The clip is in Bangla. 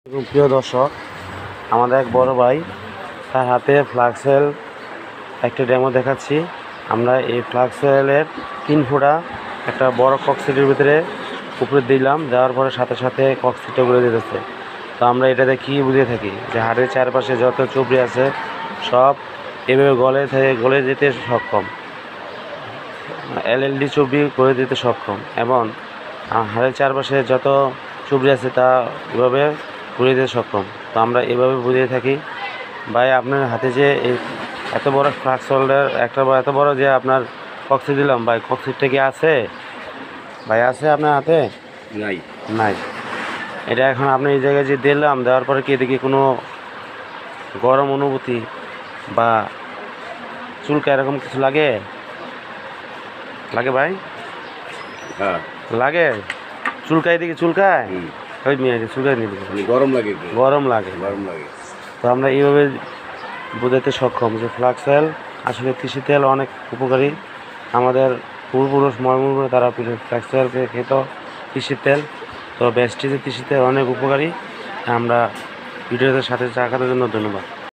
প্রিয় দর্শক, আমাদের এক বড় ভাই তার হাতে ফ্লাক্সেল একটা ডেমো দেখাচ্ছি। আমরা এই ফ্লাক্সেলের 3 ফুটা একটা বড় কক্সিটের ভিতরে উপরে দিলাম, দেওয়ার পরে সাথে সাথে কক্সিটটা ঘুরে দিতেছে। তো আমরা এটাতে কী বুঝে থাকি যে হাড়ের চারপাশে যত চুবড়ি আছে সব এভাবে গলে যেতে সক্ষম, এলএলডি চুবড়ি করে দিতে সক্ষম, এবং হাড়ের চারপাশে যত চুবড়ি আছে তা এভাবে ঘুরে দিতে সক্ষম। তো আমরা এভাবে বুঝিয়ে থাকি। ভাই, আপনার হাতে যে এই এত বড় ফ্লাক্স হোল্ডার এত বড় যে আপনার কক্সি দিলাম, ভাই কক্সিটটা কি আছে? ভাই আছে আপনার হাতে? নাই। নাই। এটা এখন আপনি এই জায়গায় যে দিলাম, দেওয়ার পরে কি এদিকে কোনো গরম অনুভূতি বা চুলকা এরকম কিছু লাগে ভাই? হ্যাঁ লাগে। চুলকায় এদিকে চুলকায়? ওই মেয়ে চুলকায় নিবি, গরম লাগে। গরম লাগে। তো আমরা এইভাবে বোঝাতে সক্ষম যে ফ্লাক্সেল আসলে তিসি তেল অনেক উপকারী। আমাদের পূর্বপুরুষ মর্মপুরে তারা ফ্লাক্সেলকে খেত তিসির তেল। তো বেস্টিজের তিসি তেল অনেক উপকারী। আমরা ভিডিওদের সাথে থাকার জন্য ধন্যবাদ।